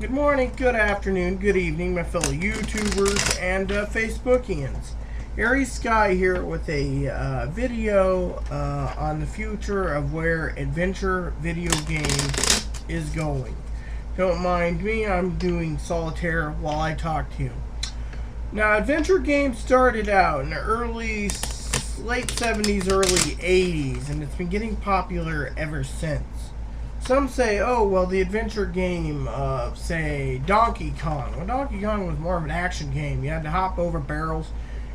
Good morning, good afternoon, good evening, my fellow YouTubers and Facebookians. Aries Sky here with a video on the future of where adventure video games is going. Don't mind me, I'm doing solitaire while I talk to you. Now, adventure games started out in the late 70s, early 80s, and it's been getting popular ever since. Some say, oh, well, the adventure game of, say, Donkey Kong. Well, Donkey Kong was more of an action game. You had to hop over barrels,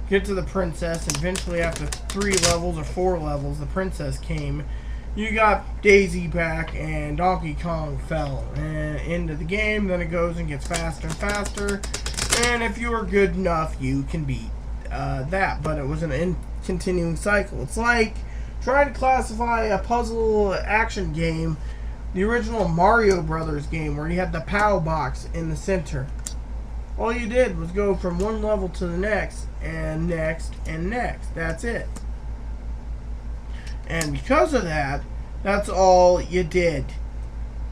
get to the princess, and eventually after 3 levels or 4 levels, the princess came. You got Daisy back, and Donkey Kong fell into the game. Then it goes and gets faster and faster. And if you were good enough, you can beat that. But it was an continuing cycle. It's like trying to classify a puzzle action game, the original Mario Brothers game, where you had the POW box in the center. All you did was go from one level to the next, and next, and next. That's it. And because of that, that's all you did.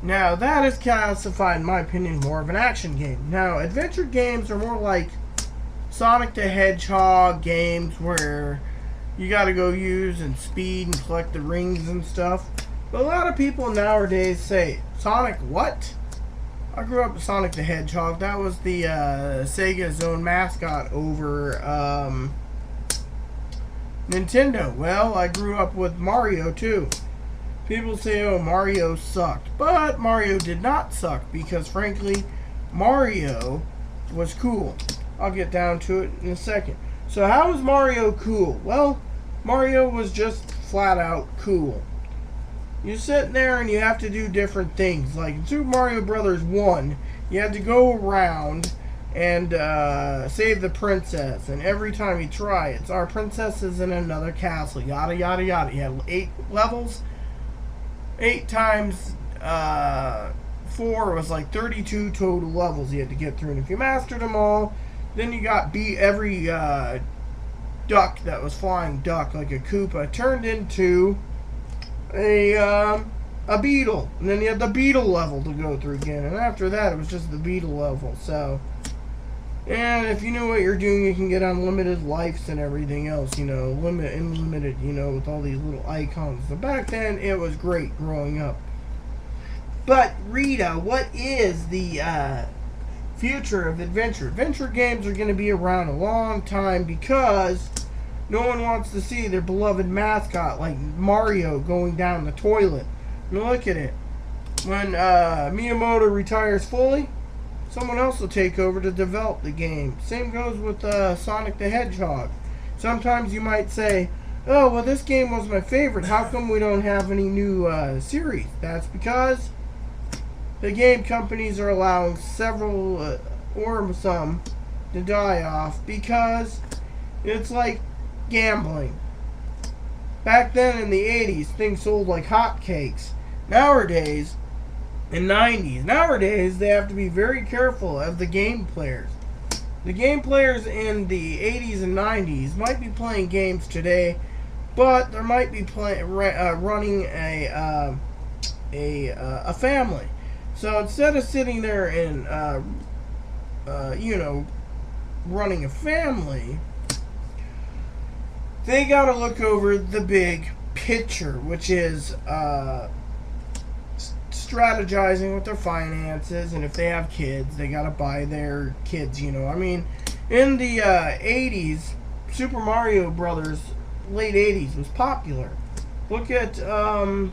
Now, that is classified, in my opinion, more of an action game. Now, adventure games are more like Sonic the Hedgehog games, where you gotta go use and speed and collect the rings and stuff. But a lot of people nowadays say, Sonic what? I grew up with Sonic the Hedgehog. That was the Sega's own mascot over Nintendo. Well, I grew up with Mario too. People say, oh, Mario sucked. But Mario did not suck, because frankly, Mario was cool. I'll get down to it in a second. So how was Mario cool? Well, Mario was just flat out cool. You sit there and you have to do different things. Like in Super Mario Brothers 1, you had to go around and save the princess. And every time you try it, our princess is in another castle. Yada, yada, yada. You had 8 levels. 8 times 4 was like 32 total levels you had to get through. And if you mastered them all, then you got every duck that was flying duck, like a Koopa, turned into a beetle, and then you had the beetle level to go through again, and after that it was just the beetle level. So, and if you know what you're doing, you can get unlimited lives and everything else, you know, unlimited, you know, with all these little icons. So back then it was great growing up. But Rita, what is the future of adventure? Adventure games are going to be around a long time, because no one wants to see their beloved mascot like Mario going down the toilet. And look at it. When Miyamoto retires fully, someone else will take over to develop the game. Same goes with Sonic the Hedgehog. Sometimes you might say, oh, well, this game was my favorite. How come we don't have any new series? That's because the game companies are allowing several or some to die off, because it's like gambling. Back then in the 80s, things sold like hotcakes. Nowadays, in 90s, nowadays they have to be very careful of the game players. The game players in the 80s and 90s might be playing games today, but they might be running a family. So instead of sitting there and you know, running a family, they gotta look over the big picture, which is strategizing with their finances, and if they have kids, they gotta buy their kids, you know. I mean, in the 80s, Super Mario Brothers, late 80s, was popular. Look at Super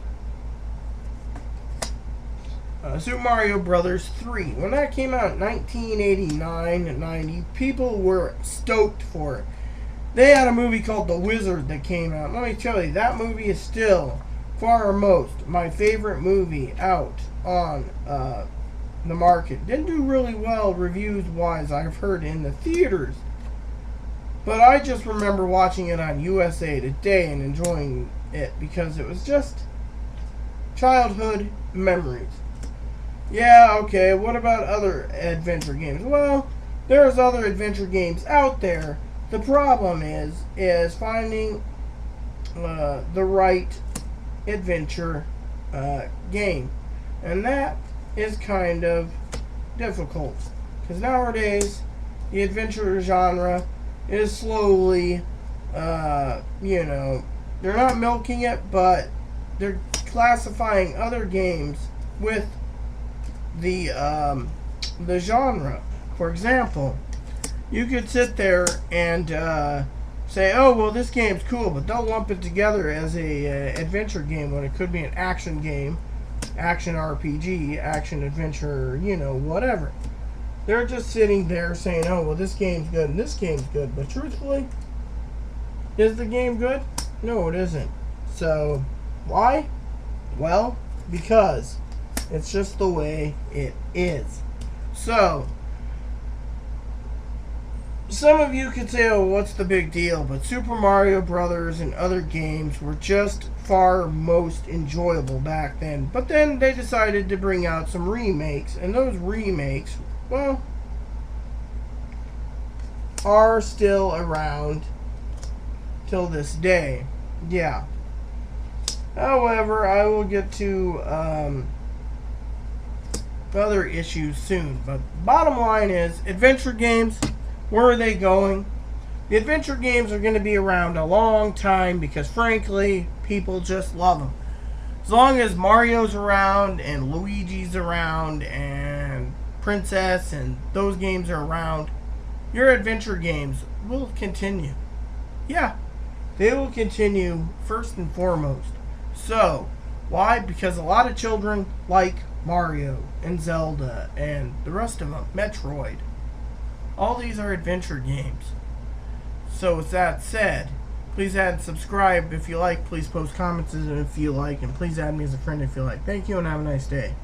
Mario Brothers 3. When that came out in 1989 and 90, people were stoked for it. They had a movie called The Wizard that came out. Let me tell you, that movie is still, far most, my favorite movie out on the market. Didn't do really well reviews-wise, I've heard, in the theaters. But I just remember watching it on USA Today and enjoying it, because it was just childhood memories. Yeah, okay, what about other adventure games? Well, there's other adventure games out there. The problem is finding the right adventure game. And that is kind of difficult. Because nowadays, the adventure genre is slowly, they're not milking it, but they're classifying other games with the genre. For example, you could sit there and say, oh, well, this game's cool, but they'll lump it together as a adventure game when it could be an action game, action RPG, action adventure, whatever. They're just sitting there saying, oh, well, this game's good and this game's good. But truthfully, is the game good? No, it isn't. So, why? Well, because it's just the way it is. So, some of you could say, oh, what's the big deal? But Super Mario Brothers and other games were just far most enjoyable back then. But then they decided to bring out some remakes. And those remakes, well, are still around till this day. Yeah. However, I will get to other issues soon. But bottom line is, adventure games, where are they going? The adventure games are going to be around a long time because, frankly, people just love them. As long as Mario's around and Luigi's around and Princess and those games are around, your adventure games will continue. Yeah, they will continue first and foremost. So, why? Because a lot of children like Mario and Zelda and the rest of them, Metroid. All these are adventure games. So with that said, please add and subscribe if you like. Please post comments if you like. And please add me as a friend if you like. Thank you and have a nice day.